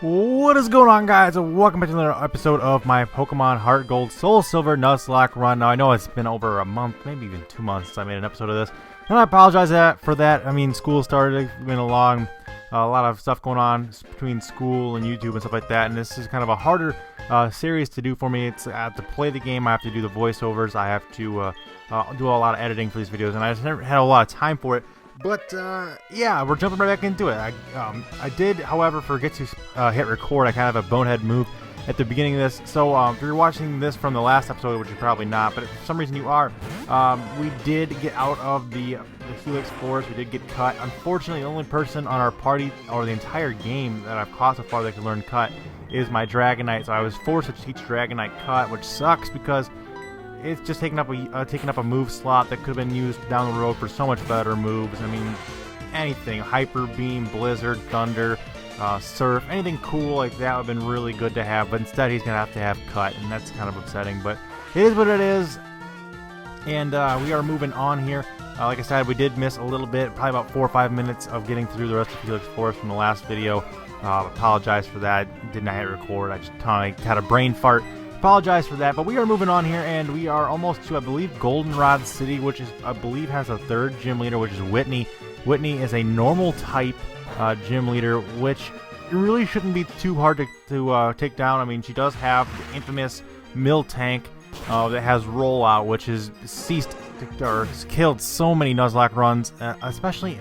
What is going on, guys? Welcome back to another episode of my Pokemon Heart Gold Soul Silver Nuzlocke run. Now, I know it's been over a month, maybe even 2 months since I made an episode of this, and I apologize for that. I mean, school started, it's been a lot of stuff going on between school and YouTube and stuff like that, and this is kind of a harder series to do for me. It's I have to play the game, I have to do the voiceovers, I have to do a lot of editing for these videos, and I just never had a lot of time for it. But, yeah, we're jumping right back into it. I did, however, forget to hit record. I kind of have a bonehead move at the beginning of this. So, if you're watching this from the last episode, which you're probably not, but if for some reason you are, we did get out of the Helix Forest. We did get cut. Unfortunately, the only person on our party, or the entire game that I've caught so far that can learn cut, is my Dragonite. So I was forced to teach Dragonite cut, which sucks because it's just taking up a move slot that could have been used down the road for so much better moves. I mean, anything, Hyper Beam, Blizzard, Thunder, Surf, anything cool like that would have been really good to have, but instead he's going to have cut, and that's kind of upsetting, but it is what it is, and we are moving on here. Like I said, we did miss a little bit, probably about 4 or 5 minutes of getting through the rest of Helix Forest from the last video. Apologize for that, did not hit record, I just had a brain fart. Apologize for that, but we are moving on here, and we are almost to, I believe, Goldenrod City, which is, I believe, has a third gym leader, which is Whitney. Whitney is a normal type gym leader, which really shouldn't be too hard to take down. I mean, she does have the infamous Miltank that has rollout, which has killed so many Nuzlocke runs, especially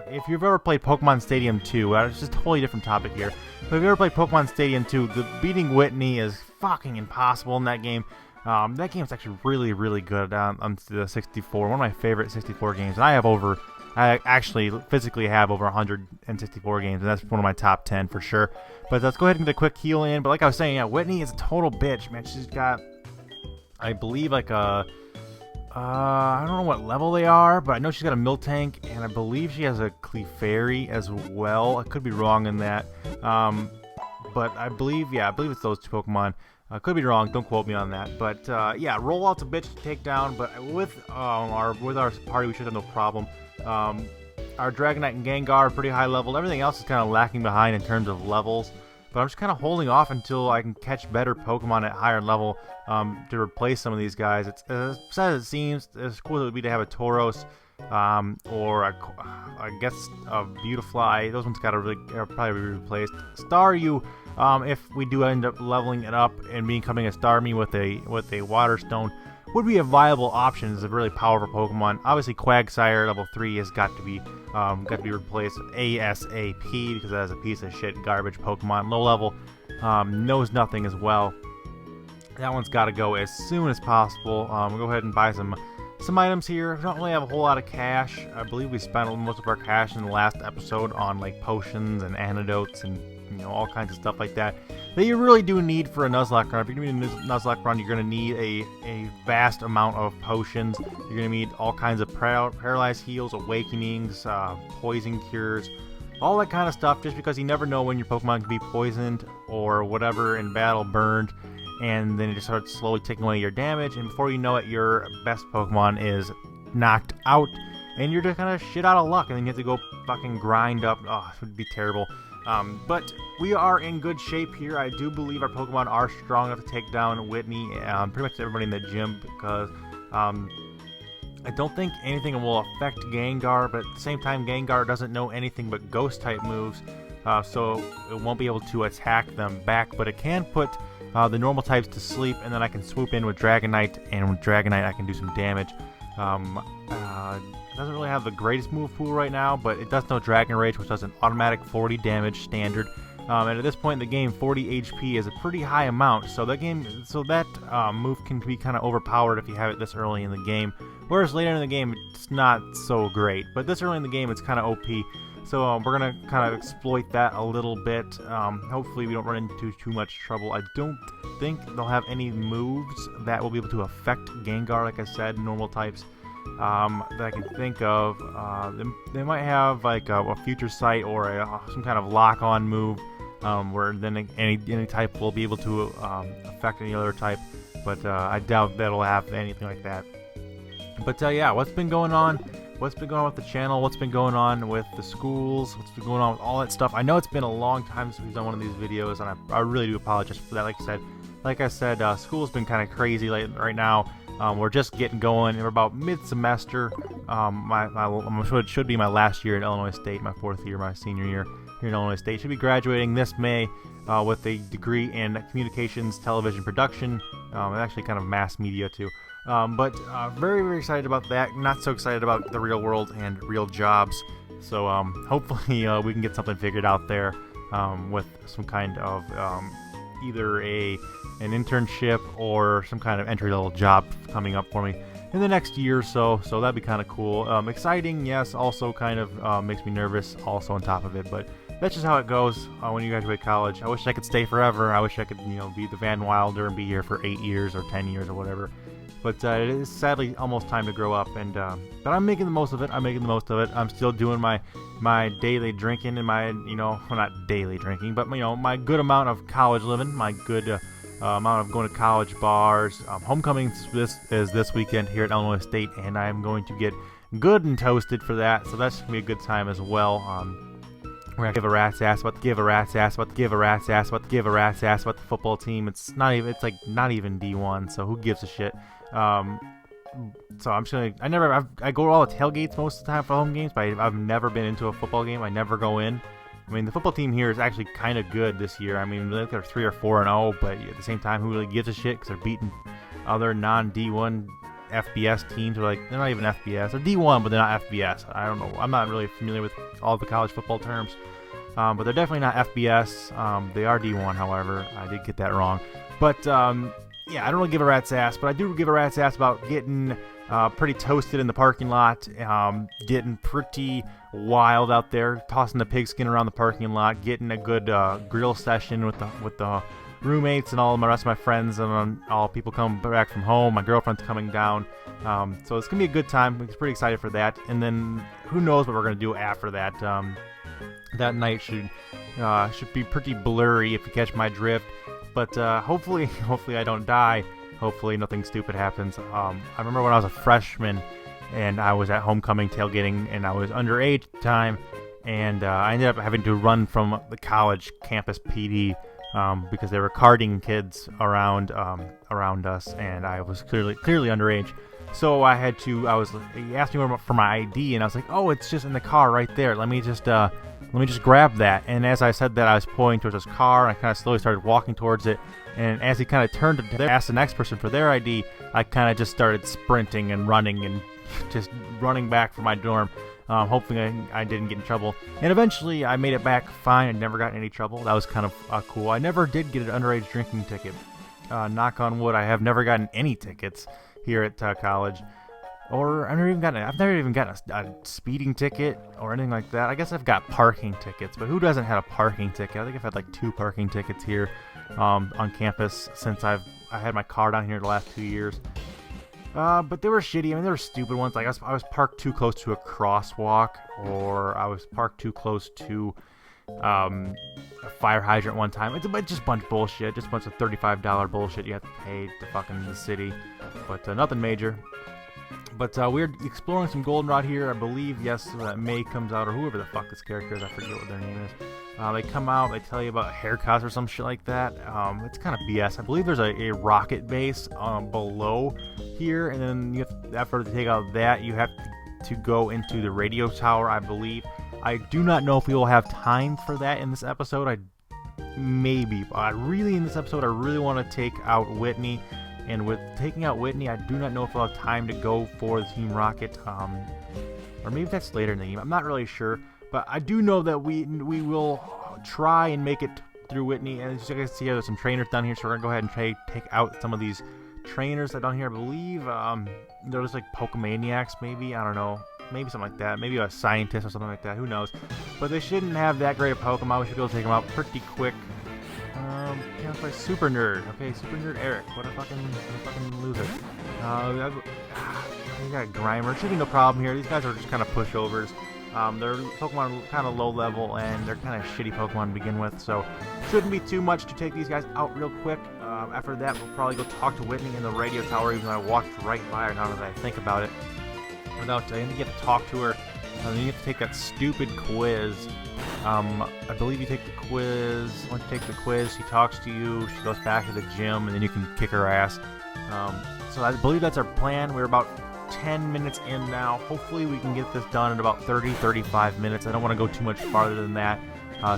if you've ever played Pokemon Stadium 2. It's just a totally different topic here. But if you've ever played Pokemon Stadium 2, beating Whitney is fucking impossible in that game. That game's actually really, really good on the 64. One of my favorite 64 games. And I actually physically have over 164 games, and that's one of my top 10 for sure. But let's go ahead and get a quick heal in. But like I was saying, yeah, Whitney is a total bitch, man. She's got, I believe, like a I don't know what level they are, but I know she's got a Miltank, and I believe she has a Clefairy as well. I could be wrong in that. But I believe it's those two Pokemon. I could be wrong, don't quote me on that. But yeah, Rollout's a bitch to take down, but with our party, we should have no problem. Our Dragonite and Gengar are pretty high leveled. Everything else is kind of lacking behind in terms of levels. But I'm just kind of holding off until I can catch better Pokemon at higher level to replace some of these guys. It's as sad as it seems, as cool as it would be to have a Tauros or I guess a Beautifly. Those ones gotta probably be replaced. Staryu, if we do end up leveling it up and becoming a Starmie with a Water Stone, would be a viable option as a really powerful Pokemon. Obviously, Quagsire level 3 has got to be replaced ASAP because that is a piece of shit garbage Pokemon. Low level, knows nothing as well. That one's got to go as soon as possible. We'll go ahead and buy some items here. We don't really have a whole lot of cash. I believe we spent most of our cash in the last episode on like potions and antidotes and all kinds of stuff like that you really do need for a Nuzlocke run. If you're going to do a Nuzlocke run, you're going to need a vast amount of potions. You're going to need all kinds of paralyzed heals, awakenings, poison cures, all that kind of stuff, just because you never know when your Pokemon can be poisoned or whatever in battle, burned, and then it just starts slowly taking away your damage, and before you know it, your best Pokemon is knocked out, and you're just kind of shit out of luck, and then you have to go fucking grind up. Oh, it would be terrible. But we are in good shape here. I do believe our Pokemon are strong enough to take down Whitney, pretty much everybody in the gym, because I don't think anything will affect Gengar, but at the same time, Gengar doesn't know anything but Ghost-type moves, so it won't be able to attack them back, but it can put the normal types to sleep, and then I can swoop in with Dragonite, and with Dragonite I can do some damage. It doesn't really have the greatest move pool right now, but it does know Dragon Rage, which does an automatic 40 damage standard. And at this point in the game, 40 HP is a pretty high amount, so that move can be kind of overpowered if you have it this early in the game. Whereas later in the game, it's not so great, but this early in the game, it's kind of OP. So we're gonna kind of exploit that a little bit. Hopefully, we don't run into too much trouble. I don't think they'll have any moves that will be able to affect Gengar, like I said, normal types. That I can think of. They might have like a Future Sight or some kind of lock-on move where then any type will be able to affect any other type, but I doubt that'll have anything like that. But yeah, what's been going on? what's been going on with the channel, what's been going on with the schools, what's been going on with all that stuff. I know it's been a long time since we've done one of these videos, and I really do apologize for that. Like I said, school's been kind of crazy right now. We're just getting going. We're about mid-semester. It should be my last year at Illinois State, my 4th year, my senior year here in Illinois State. Should be graduating this May with a degree in communications, television production, and actually kind of mass media too. But very, very excited about that. Not so excited about the real world and real jobs. So hopefully we can get something figured out there with some kind of either an internship or some kind of entry-level job coming up for me in the next year or so. So that'd be kind of cool. Exciting, yes. Also kind of makes me nervous also on top of it. But that's just how it goes when you graduate college. I wish I could stay forever. I wish I could, be the Van Wilder and be here for 8 years or 10 years or whatever. But it is sadly almost time to grow up, and but I'm making the most of it. I'm still doing my daily drinking and my, well, not daily drinking, but my good amount of college living, my good amount of going to college bars. Homecoming is this weekend here at Illinois State, and I'm going to get good and toasted for that. So that's gonna be a good time as well. We're gonna give a rat's ass about the football team. It's not even D1, so who gives a shit? So I'm just gonna. I go to all the tailgates most of the time for home games, but I've never been into a football game. I never go in. I mean, the football team here is actually kind of good this year. I mean, they're 3 or 4-0, but at the same time, who really gives a shit? Because they're beating other non-D1 FBS teams. They're not even FBS. They're D1, but they're not FBS. I don't know. I'm not really familiar with all the college football terms, but they're definitely not FBS. They are D1, however. I did get that wrong. But yeah, I don't really give a rat's ass, but I do give a rat's ass about getting pretty toasted in the parking lot, getting pretty wild out there, tossing the pigskin around the parking lot, getting a good grill session with the roommates and all of the rest of my friends, and all people coming back from home. My girlfriend's coming down, so it's gonna be a good time. I'm pretty excited for that. And then who knows what we're gonna do after that. That night should be pretty blurry if you catch my drift. But hopefully I don't die. Hopefully nothing stupid happens. I remember when I was a freshman and I was at homecoming tailgating, and I was underage at the time, and I ended up having to run from the college campus PD because they were carding kids around us, and I was clearly underage. So he asked me for my ID, and I was like, oh, it's just in the car right there. Let me just grab that. And as I said that, I was pointing towards his car, and I kind of slowly started walking towards it. And as he kind of turned to ask the next person for their ID, I kind of just started sprinting and running and just running back for my dorm, hoping I didn't get in trouble. And eventually I made it back fine. I never got in any trouble. That was kind of cool. I never did get an underage drinking ticket. Knock on wood, I have never gotten any tickets here at college. Or I've never even gotten a speeding ticket or anything like that. I guess I've got parking tickets, but who doesn't have a parking ticket? I think I've had like 2 parking tickets here on campus since I had my car down here the last 2 years. But they were shitty. I mean, they were stupid ones. Like I was parked too close to a crosswalk, or I was parked too close to a fire hydrant one time. It's just a bunch of bullshit. Just a bunch of $35 bullshit you have to pay to fucking the city. But nothing major. But we're exploring some Goldenrod here. I believe, yes, May comes out, or whoever the fuck this character is. I forget what their name is. They come out, they tell you about haircuts or some shit like that. It's kind of BS. I believe there's a rocket base below here, and then after they take out that, you have to go into the radio tower, I believe. I do not know if we will have time for that in this episode. Maybe. But in this episode, I really want to take out Whitney. And with taking out Whitney, I do not know if we'll have time to go for the Team Rocket, or maybe that's later in the game. I'm not really sure, but I do know that we will try and make it through Whitney. And as you guys see, there's some trainers down here, so we're gonna go ahead and take out some of these trainers that are down here. I believe they're just like Pokemaniacs, maybe. I don't know, maybe something like that. Maybe a scientist or something like that. Who knows? But they shouldn't have that great of Pokemon. We should be able to take them out pretty quick. Let's play Super Nerd. Okay, Super Nerd Eric. What a fucking loser. We got Grimer. Should be no problem here. These guys are just kind of pushovers. Their Pokemon are kind of low level, and they're kind of shitty Pokemon to begin with, so shouldn't be too much to take these guys out real quick. After that, we'll probably go talk to Whitney in the radio tower, even though I walked right by her now that I think about it. without, I think you have to talk to her, and then you have to take that stupid quiz. I believe you take the quiz. Once you take the quiz, she talks to you, she goes back to the gym, and then you can kick her ass. So I believe that's our plan. We're about 10 minutes in now. Hopefully we can get this done in about 30-35 minutes. I don't want to go too much farther than that,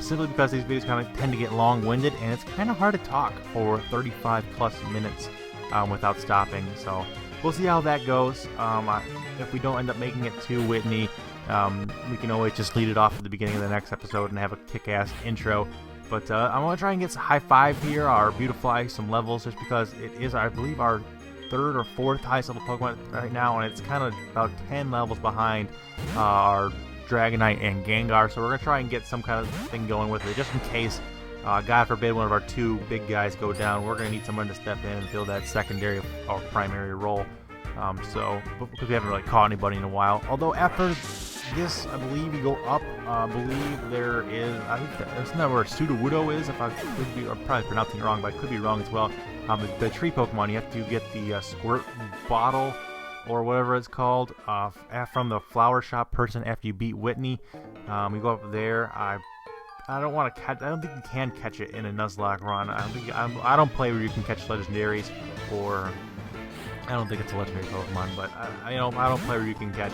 simply because these videos kind of tend to get long-winded, and it's kind of hard to talk for 35 plus minutes without stopping. So we'll see how that goes. If we don't end up making it to Whitney, we can always just lead it off at the beginning of the next episode and have a kick-ass intro. But I'm going to try and get some high five here, or beautify some levels, just because it is, I believe, our third or fourth highest level Pokemon right now, and it's kind of about 10 levels behind our Dragonite and Gengar. So we're going to try and get some kind of thing going with it, just in case, God forbid, one of our two big guys go down. We're going to need someone to step in and fill that secondary or primary role. Because we haven't really caught anybody in a while. Although after this, I believe we go up. I believe there is, I think isn't that where Sudowoodo is? If I could be, I'm probably pronouncing it wrong, but I could be wrong as well. The tree Pokemon, you have to get the squirt bottle or whatever it's called from the flower shop person after you beat Whitney. We go up there. I don't want to catch. I don't think you can catch it in a Nuzlocke run. I don't play where you can catch legendaries, or I don't think it's a legendary Pokemon, but I don't play where you can catch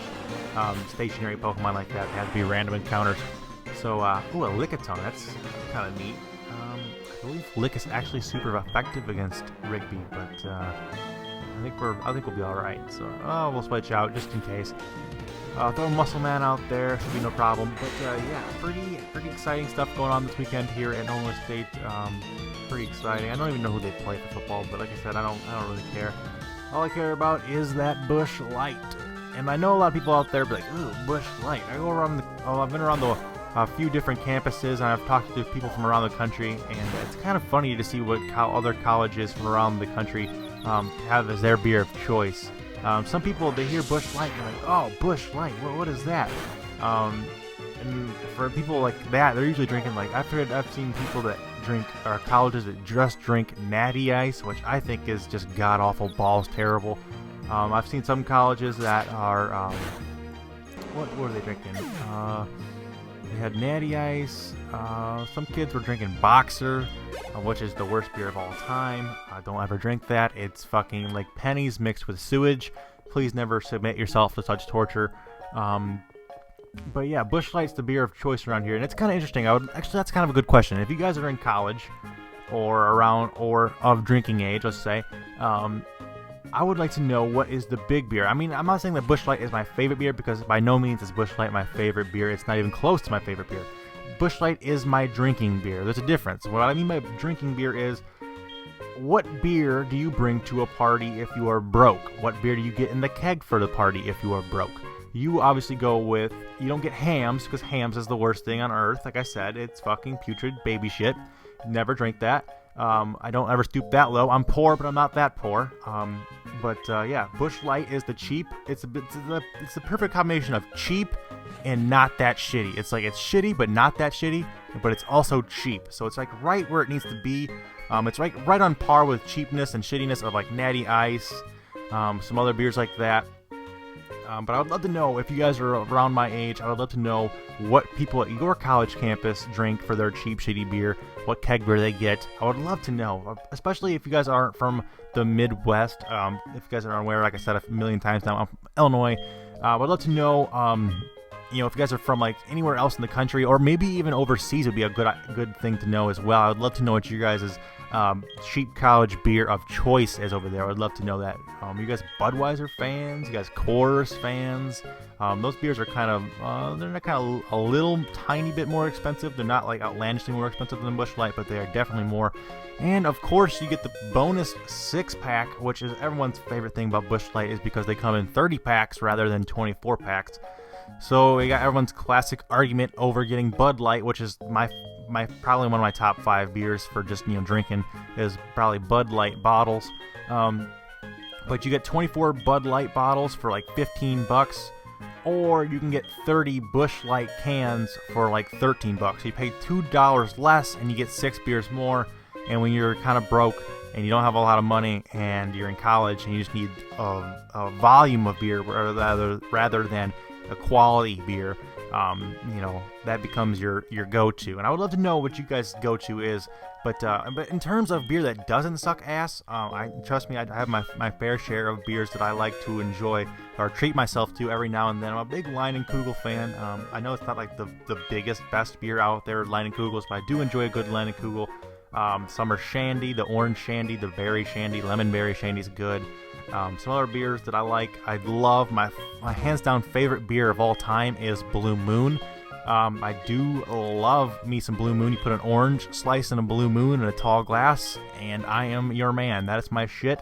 stationary Pokemon like that. They have to be random encounters. So, ooh, a Lickitung. That's kind of neat. I believe Lick is actually super effective against Rigby, but I think we'll be all right. So, we'll switch out just in case. Throw Muscle Man out there, should be no problem. But yeah, pretty exciting stuff going on this weekend here at Homeless State. Pretty exciting. I don't even know who they play for football, but like I said, I don't really care. All I care about is that Bush Light. And I know a lot of people out there be like, ooh, Bush Light. I've been around a few different campuses, and I've talked to people from around the country, and it's kind of funny to see what other colleges from around the country have as their beer of choice. Some people, they hear Bush Light, and they're like, oh, Bush Light, what is that? And for people like that, they're usually drinking, like, I've seen people that drink, or colleges that just drink Natty Ice, which I think is just god-awful, balls terrible. I've seen some colleges that are, what were they drinking? They had Natty Ice. Some kids were drinking Boxer, which is the worst beer of all time. Don't ever drink that. It's fucking like pennies mixed with sewage. Please never submit yourself to such torture. But yeah, Busch Light's the beer of choice around here, and it's kind of interesting. Actually, that's kind of a good question. If you guys are in college or around or of drinking age, let's say, I would like to know what is the big beer. I mean, I'm not saying that Busch Light is my favorite beer, because by no means is Busch Light my favorite beer. It's not even close to my favorite beer. Busch Light is my drinking beer. There's a difference. What I mean by drinking beer is, what beer do you bring to a party if you are broke? What beer do you get in the keg for the party if you are broke? You obviously go with, you don't get Hams, because Hams is the worst thing on earth. Like I said, it's fucking putrid baby shit. Never drink that. I don't ever stoop that low. I'm poor, but I'm not that poor. Yeah, Busch Light is the cheap. It's the perfect combination of cheap and not that shitty. It's like, it's shitty, but not that shitty, but it's also cheap. So it's like right where it needs to be. It's right on par with cheapness and shittiness of like Natty Ice, some other beers like that. But I would love to know, if you guys are around my age, I would love to know what people at your college campus drink for their cheap, shitty beer, what keg beer they get. I would love to know, especially if you guys aren't from the Midwest. If you guys are unaware, like I said a million times now, I'm from Illinois. I would love to know, if you guys are from like anywhere else in the country, or maybe even overseas would be a good thing to know as well. I would love to know what you guys' cheap college beer of choice is over there. I would love to know that. You guys Budweiser fans? You guys Coors fans? Those beers are kind of, they're not kind of a little tiny bit more expensive. They're not like outlandishly more expensive than Busch Light, but they are definitely more. And of course, you get the bonus 6-pack, which is everyone's favorite thing about Busch Light, is because they come in 30 packs rather than 24 packs. So we got everyone's classic argument over getting Bud Light, which is my probably one of my top 5 beers for just drinking, is probably Bud Light bottles. But you get 24 Bud Light bottles for like $15, or you can get 30 Busch Light cans for like $13. So you pay $2 less and you get 6 beers more. And when you're kind of broke, and you don't have a lot of money, and you're in college, and you just need a volume of beer rather than a quality beer, that becomes your go-to. And I would love to know what you guys' go-to is. But in terms of beer that doesn't suck ass, trust me, I have my fair share of beers that I like to enjoy or treat myself to every now and then. I'm a big Leinenkugel fan. I know it's not like the biggest, best beer out there, Leinenkugels, but I do enjoy a good Leinenkugel. Summer Shandy, the orange Shandy, the berry Shandy, lemon berry Shandy's good. Some other beers that I like, I love, my hands down favorite beer of all time is Blue Moon. I do love me some Blue Moon. You put an orange slice in a Blue Moon in a tall glass, and I am your man. That is my shit.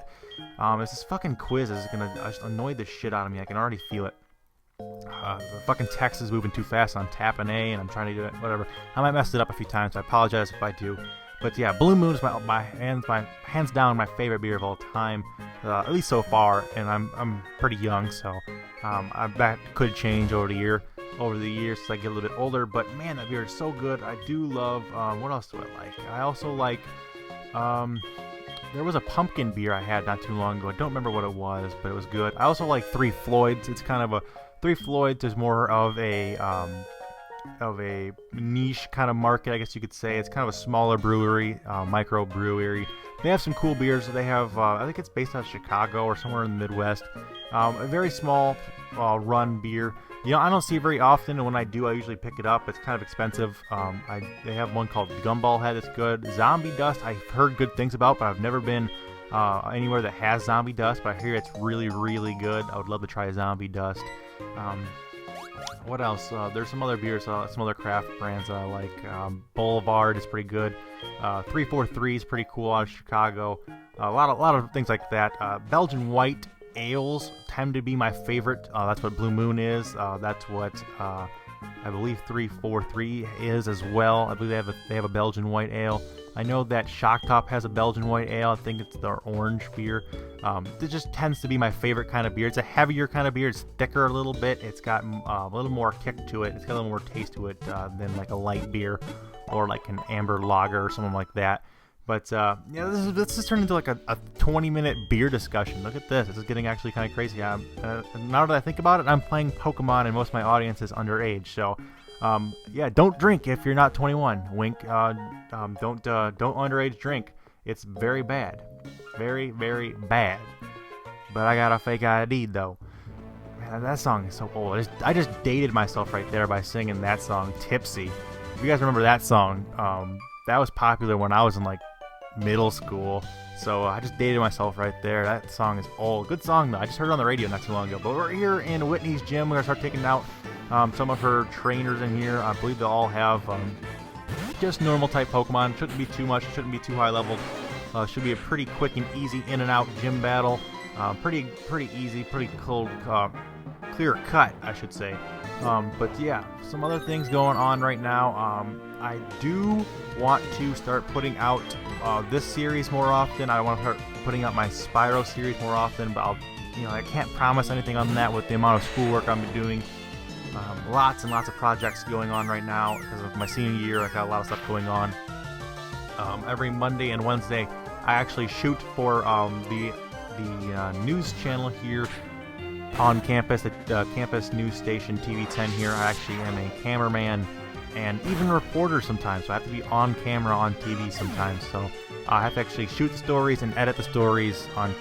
This fucking quiz is gonna just annoy the shit out of me. I can already feel it. The fucking text is moving too fast. I'm tapping A, and I'm trying to do it. Whatever. I might mess it up a few times. So I apologize if I do. But yeah, Blue Moon is my hands down my favorite beer of all time, at least so far. And I'm pretty young, so that could change over the years as I get a little bit older. But man, that beer is so good. I do love. What else do I like? I also like. There was a pumpkin beer I had not too long ago. I don't remember what it was, but it was good. I also like Three Floyds. It's kind of Three Floyds is more of a niche kind of market, I guess you could say. It's kind of a smaller brewery, micro brewery. They have some cool beers. They have, I think it's based out of Chicago or somewhere in the Midwest. A very small run beer. I don't see it very often, and when I do, I usually pick it up. It's kind of expensive. They have one called Gumball Head that's good. Zombie Dust, I've heard good things about, but I've never been anywhere that has Zombie Dust, but I hear it's really, really good. I would love to try Zombie Dust. What else? There's some other beers, some other craft brands I like. Boulevard is pretty good. 343 is pretty cool out of Chicago. A lot of things like that. Belgian White ales tend to be my favorite. That's what Blue Moon is. That's what I believe 343 is as well. I believe they have a Belgian White ale. I know that Shock Top has a Belgian White ale. I think it's their orange beer. It just tends to be my favorite kind of beer. It's a heavier kind of beer. It's thicker a little bit. It's got a little more kick to it. It's got a little more taste to it than like a light beer or like an amber lager or something like that. But this is turning into like a 20-minute beer discussion. Look at this. This is getting actually kind of crazy. Now that I think about it, I'm playing Pokemon and most of my audience is underage. So don't drink if you're not 21. Wink. Don't underage drink. It's very bad. Very, very bad. But I got a fake ID though. Man, that song is so old. I just dated myself right there by singing that song, Tipsy. If you guys remember that song, that was popular when I was in like middle school. So I just dated myself right there. That song is old. Good song though. I just heard it on the radio not too long ago. But we're here in Whitney's gym. We're gonna start taking out some of her trainers in here. I believe they'll all have just normal type Pokemon. Shouldn't be too much. Shouldn't be too high level. Should be a pretty quick and easy in and out gym battle. Pretty easy. Pretty cold, clear cut, I should say. But yeah, some other things going on right now. I do want to start putting out this series more often. I want to start putting out my Spyro series more often, but I can't promise anything on that with the amount of schoolwork I'm doing. Lots and lots of projects going on right now because of my senior year. I got a lot of stuff going on. Every Monday and Wednesday, I actually shoot for the news channel here on campus, the campus news station TV10 here. I actually am a cameraman and even a reporter sometimes, so I have to be on camera on TV sometimes. So I have to actually shoot the stories and edit the stories on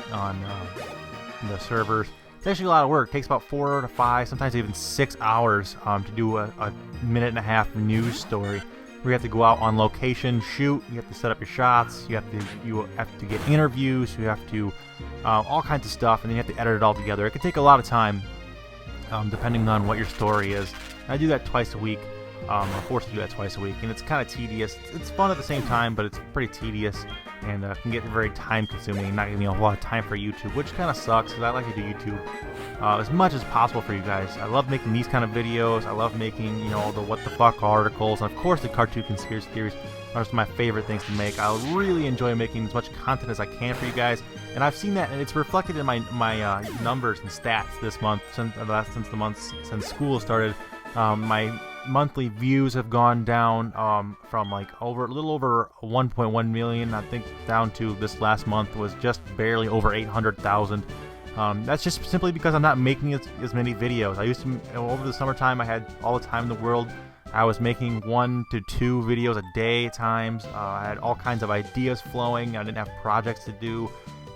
the servers. It's actually a lot of work. It takes about 4 to 5, sometimes even 6 hours to do a minute and a half news story. We have to go out on location, shoot. You have to set up your shots. You have to get interviews. You have to all kinds of stuff, and then you have to edit it all together. It can take a lot of time, depending on what your story is. I do that twice a week. I'm forced to do that twice a week, and it's kind of tedious. It's fun at the same time, but it's pretty tedious, and can get very time-consuming and not giving me a lot of time for YouTube, which kind of sucks because I like to do YouTube as much as possible for you guys. I love making these kind of videos. I love making the what the fuck articles, and of course the cartoon conspiracy theories are some of my favorite things to make. I really enjoy making as much content as I can for you guys, and I've seen that, and it's reflected in my numbers and stats this month since school started. My monthly views have gone down from like a little over 1.1 million, I think, down to this last month was just barely over 800,000. That's just simply because I'm not making as many videos. I used to, over the summertime, I had all the time in the world. I was making 1 to 2 videos a day at times. I had all kinds of ideas flowing. I didn't have projects to do.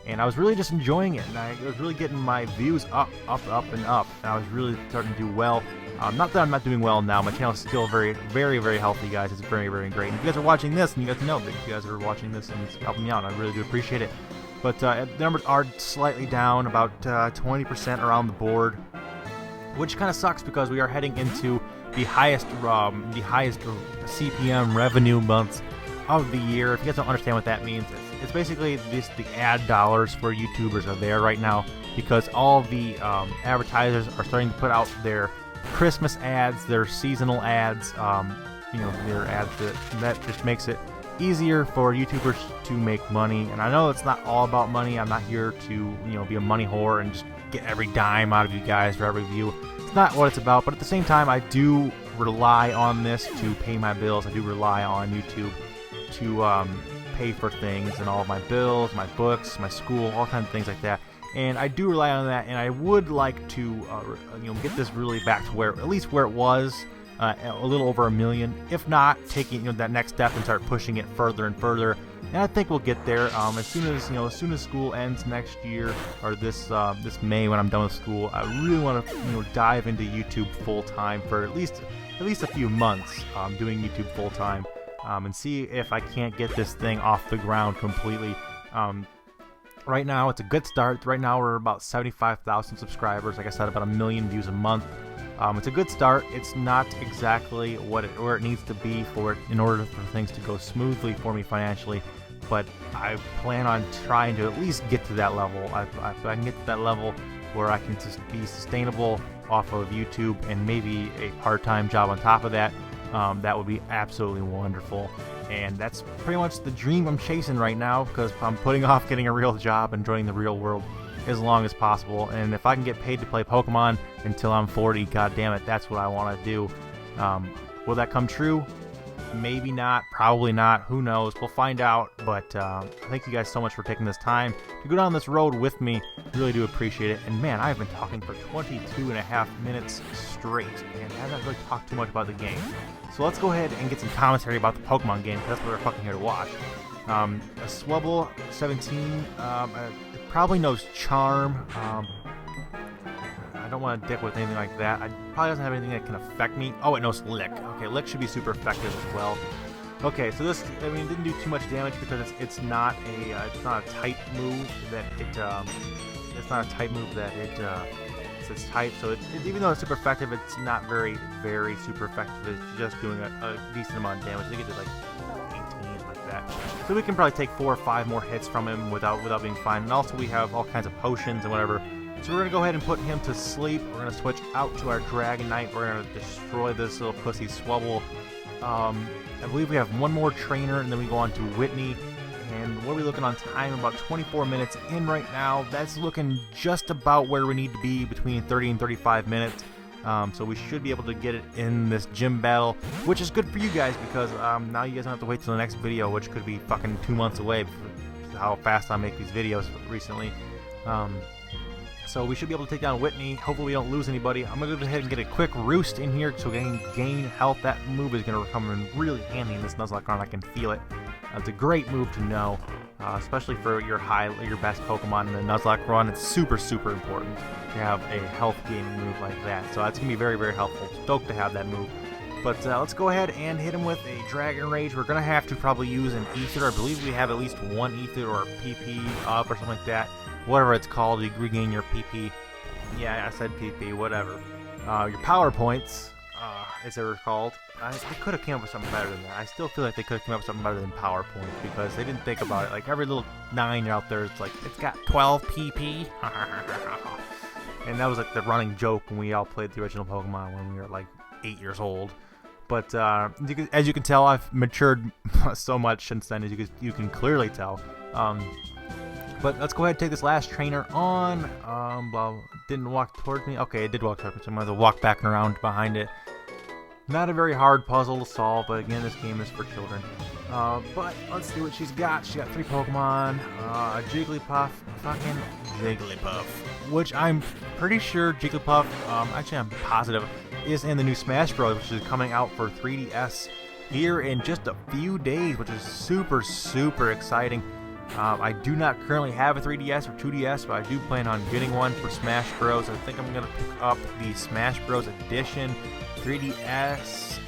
And I was really just enjoying it. And I was really getting my views up, and up. And I was really starting to do well. Not that I'm not doing well now. My channel is still very, very, very healthy, guys. It's very, very great. And if you guys are watching this, and you guys know that you guys are watching this and it's helping me out, I really do appreciate it. But the numbers are slightly down, about 20% around the board, which kind of sucks because we are heading into the highest CPM revenue months of the year. If you guys don't understand what that means, it's basically the ad dollars for YouTubers are there right now because all the advertisers are starting to put out their Christmas ads, their seasonal ads, their ads that just makes it easier for YouTubers to make money. And I know it's not all about money. I'm not here to be a money whore and just get every dime out of you guys for every view. It's not what it's about, but at the same time, I do rely on this to pay my bills. I do rely on YouTube to pay for things and all of my bills, my books, my school, all kinds of things like that. And I do rely on that, and I would like to get this really back to at least where it was, a little over 1 million. If not, taking that next step and start pushing it further and further. And I think we'll get there as soon as school ends next year, or this May when I'm done with school. I really want to dive into YouTube full time for at least a few months, doing YouTube full time, and see if I can't get this thing off the ground completely. Right now, it's a good start. Right now, we're about 75,000 subscribers. Like I said, about 1 million views a month. It's a good start. It's not exactly where it needs to be in order for things to go smoothly for me financially, but I plan on trying to at least get to that level. If I can get to that level where I can just be sustainable off of YouTube and maybe a part-time job on top of that, that would be absolutely wonderful. And that's pretty much the dream I'm chasing right now, because I'm putting off getting a real job and joining the real world as long as possible. And if I can get paid to play Pokemon until I'm 40, god damn it, that's what I want to do. Will that come true? Maybe not, probably not, who knows, we'll find out. But thank you guys so much for taking this time to go down this road with me. Really do appreciate it. And man, I've been talking for 22.5 minutes straight and I haven't really talked too much about the game. So let's go ahead and get some commentary about the Pokemon game, because that's what we're fucking here to watch. A Swubble 17, it probably knows Charm. I don't want to dick with anything like that. It probably doesn't have anything that can affect me. Oh, it knows Lick. Okay, Lick should be super effective as well. Okay, so this, it didn't do too much damage because it's not a type move that it's type. So even though it's super effective, it's not very, very super effective. It's just doing a decent amount of damage. I think it did like 18, like that. So we can probably take 4 or 5 more hits from him without being fine. And also we have all kinds of potions and whatever. So we're going to go ahead and put him to sleep. We're going to switch out to our Dragonite. We're going to destroy this little pussy Swubble. I believe we have one more trainer, and then we go on to Whitney. And what are we looking on time? About 24 minutes in right now. That's looking just about where we need to be, between 30 and 35 minutes. So we should be able to get it in this gym battle, which is good for you guys, because now you guys don't have to wait till the next video, which could be fucking 2 months away, how fast I make these videos recently. So we should be able to take down Whitney. Hopefully we don't lose anybody. I'm going to go ahead and get a quick roost in here to gain health. That move is going to come in really handy in this Nuzlocke run. I can feel it. It's a great move to know, especially for your best Pokemon in the Nuzlocke run. It's super, super important to have a health gaining move like that. So that's going to be very, very helpful. Stoked to have that move. But let's go ahead and hit him with a Dragon Rage. We're going to have to probably use an Ether. I believe we have at least one Ether or PP up or something like that. Whatever it's called, you regain your PP. Yeah, I said PP, whatever. Your Power Points, as they were called. They could have came up with something better than that. I still feel like they could have come up with something better than Power Points, because they didn't think about it. Like, every little 9 out there, it's like, it's got 12 PP. And that was like the running joke when we all played the original Pokemon when we were like 8 years old. But as you can tell, I've matured so much since then, as you can clearly tell. But let's go ahead and take this last trainer on. Well, didn't walk towards me. Okay, it did walk towards me, so I might as well walk back and around behind it. Not a very hard puzzle to solve, but again, this game is for children. But let's see what she's got. She got 3 Pokemon, a Jigglypuff, fucking Jigglypuff, which I'm pretty sure Jigglypuff, actually I'm positive, is in the new Smash Bros, which is coming out for 3DS here in just a few days, which is super, super exciting. I do not currently have a 3DS or 2DS, but I do plan on getting one for Smash Bros. I think I'm going to pick up the Smash Bros. Edition 3DS.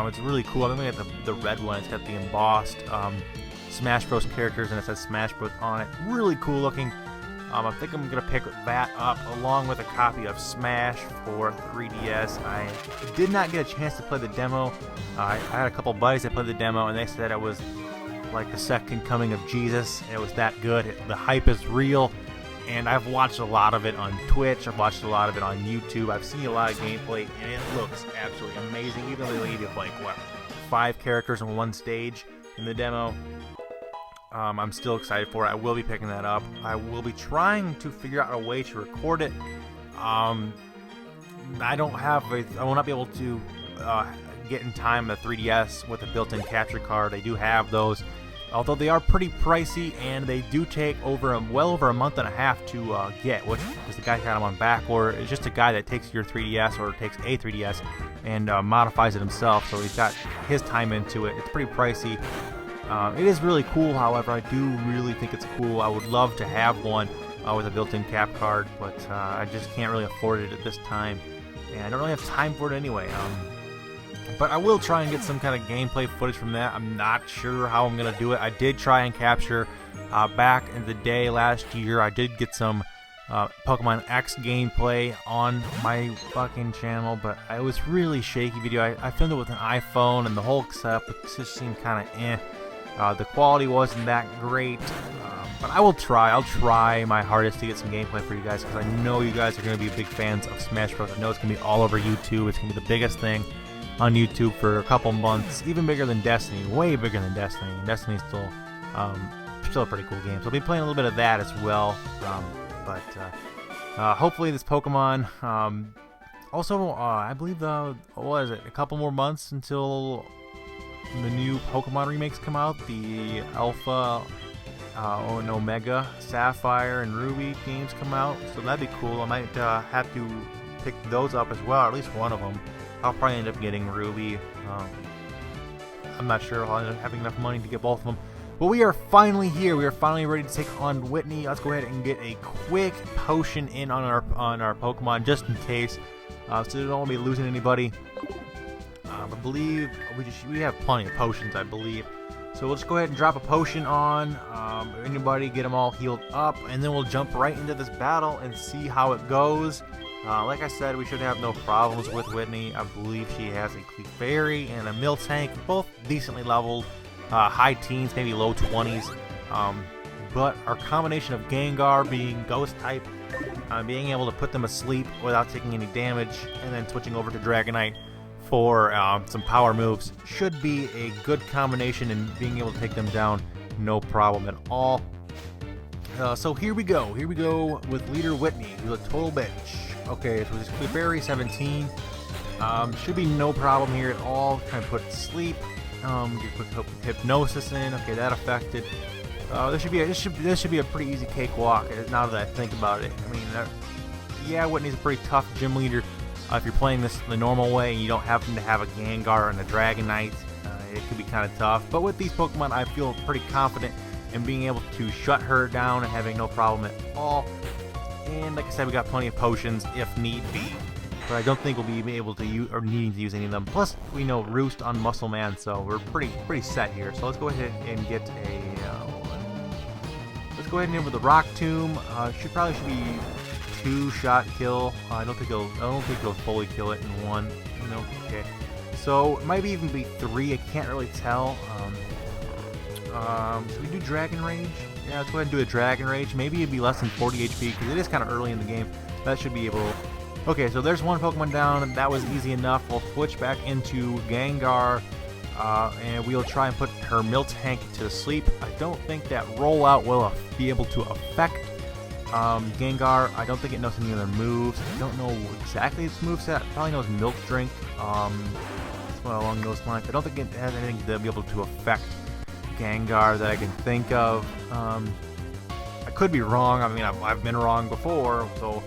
It's really cool. I'm going to get the red one. It's got the embossed Smash Bros. Characters, and it says Smash Bros. On it. Really cool looking. I think I'm going to pick that up along with a copy of Smash for 3DS. I did not get a chance to play the demo. I had a couple buddies that played the demo, and they said it was like the second coming of Jesus. It was that good. The hype is real, and I've watched a lot of it on Twitch. I've watched a lot of it on YouTube. I've seen a lot of gameplay, and it looks absolutely amazing. Even though they only did like, what, 5 characters in one stage in the demo. I'm still excited for it. I will be picking that up. I will be trying to figure out a way to record it. I will not be able to get in time a 3DS with a built-in capture card. They do have those, although they are pretty pricey, and they do take well over a month and a half to get, which is the guy got them on back order. It's just a guy that takes your 3DS or takes a 3DS and modifies it himself, so he's got his time into it. It's pretty pricey. It is really cool, however. I do really think it's cool. I would love to have one with a built-in cap card, but I just can't really afford it at this time, and I don't really have time for it anyway. But I will try and get some kind of gameplay footage from that. I'm not sure how I'm going to do it. I did try and capture back in the day last year. I did get some Pokemon X gameplay on my fucking channel, but it was really shaky video. I filmed it with an iPhone, and the whole setup just seemed kind of eh. The quality wasn't that great, but I will try. I'll try my hardest to get some gameplay for you guys, because I know you guys are going to be big fans of Smash Bros. I know it's going to be all over YouTube. It's going to be the biggest thing on YouTube for a couple months, even bigger than Destiny, way bigger than Destiny. Destiny's still a pretty cool game, so I'll be playing a little bit of that as well. But hopefully this Pokemon. Also, I believe what is it? A couple more months until the new Pokemon remakes come out. The Alpha and Omega, Sapphire, and Ruby games come out, so that'd be cool. I might have to pick those up as well, or at least one of them. I'll probably end up getting Ruby. I'm not sure if I'll end up having enough money to get both of them. But we are finally here. We are finally ready to take on Whitney. Let's go ahead and get a quick potion in on our Pokemon, just in case, so we don't want to be losing anybody. I believe we have plenty of potions, I believe. So we'll just go ahead and drop a potion on anybody, get them all healed up, and then we'll jump right into this battle and see how it goes. Like I said, we should have no problems with Whitney. I believe she has a Clefairy and a Miltank, both decently leveled, high teens, maybe low 20s. But our combination of Gengar being Ghost type, being able to put them asleep without taking any damage, and then switching over to Dragonite for some power moves should be a good combination, and being able to take them down no problem at all. So here we go with leader Whitney, who's a total bitch. Okay, so this Clefairy 17 should be no problem here at all. Trying to put it to sleep. Get quick hypnosis in. Okay, that affected. This should be a pretty easy cakewalk. Now that I think about it, I mean, yeah, Whitney's a pretty tough gym leader. If you're playing this the normal way and you don't happen to have a Gengar and a Dragonite, it could be kind of tough. But with these Pokemon, I feel pretty confident in being able to shut her down and having no problem at all. And like I said, we got plenty of potions if need be, but I don't think we'll be able to use or needing to use any of them. Plus, we know Roost on Muscle Man, so we're pretty set here. So let's go ahead and get a. Let's go ahead and in with the Rock Tomb. Should be 2-shot kill. I don't think it'll fully kill it in one. No, okay. So it might even be 3. I can't really tell. Should we do Dragon Rage? Yeah, let's go ahead and do a Dragon Rage. Maybe it'd be less than 40 HP because it is kind of early in the game. That should be able to... Okay, so there's one Pokemon down. That was easy enough. We'll switch back into Gengar, and we'll try and put her Miltank to sleep. I don't think that rollout will be able to affect Gengar. I don't think it knows any other moves. I don't know exactly its moveset. It probably knows Milk Drink. well, along those lines. I don't think it has anything to be able to affect Gengar that I can think of. I could be wrong. I mean, I've been wrong before, so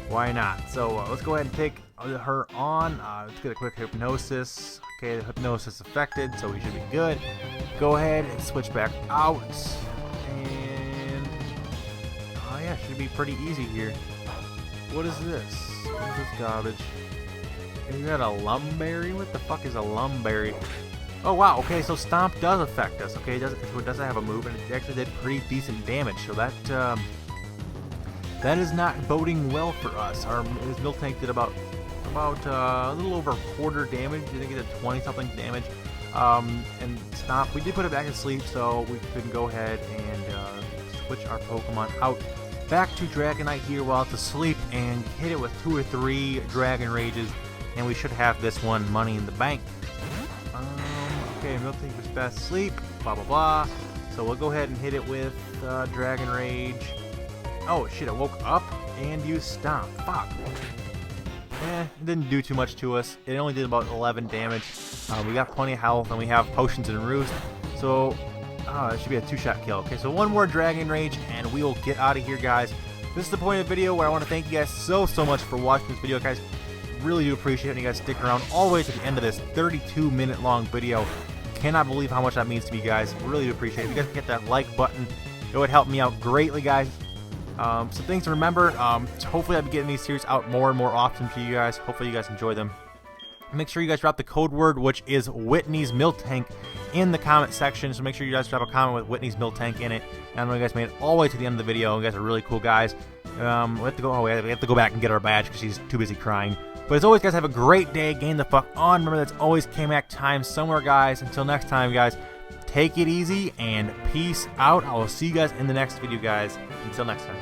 why not? So let's go ahead and take her on. Let's get a quick hypnosis. Okay, the hypnosis affected, so we should be good. Go ahead and switch back out. And oh yeah, should be pretty easy here. What is this? What is this garbage? You got a Lumberry? What the fuck is a Lumberry? Oh wow, okay, so Stomp does affect us. Okay, it doesn't have a move, and it actually did pretty decent damage. So that is not boding well for us. His Miltank did about a little over a quarter damage. I think it did 20-something damage. And Stomp, we did put it back to sleep, so we can go ahead and switch our Pokemon out back to Dragonite here while it's asleep and hit it with 2 or 3 Dragon Rages, and we should have this one money in the bank. Okay, Miltank was fast asleep, blah blah blah. So we'll go ahead and hit it with Dragon Rage. Oh shit, I woke up and used Stomp. Fuck. It didn't do too much to us. It only did about 11 damage. We got plenty of health, and we have potions and roost. So, it should be a 2-shot kill. Okay, so one more Dragon Rage, and we will get out of here, guys. This is the point of the video where I want to thank you guys so much for watching this video, guys. Really do appreciate it, and you guys stick around all the way to the end of this 32-minute long video. Cannot believe how much that means to me, guys. Really do appreciate it. If you guys can hit that like button, it would help me out greatly, guys. So things to remember, hopefully I'll be getting these series out more and more often to you guys. Hopefully you guys enjoy them. Make sure you guys drop the code word, which is Whitney's Miltank, in the comment section. So make sure you guys drop a comment with Whitney's Miltank in it. And I know you guys made it all the way to the end of the video. You guys are really cool guys. We have to go back and get our badge because she's too busy crying. But as always, guys, have a great day. Game the fuck on. Remember, that's always K-Mac time somewhere, guys. Until next time, guys, take it easy and peace out. I will see you guys in the next video, guys. Until next time.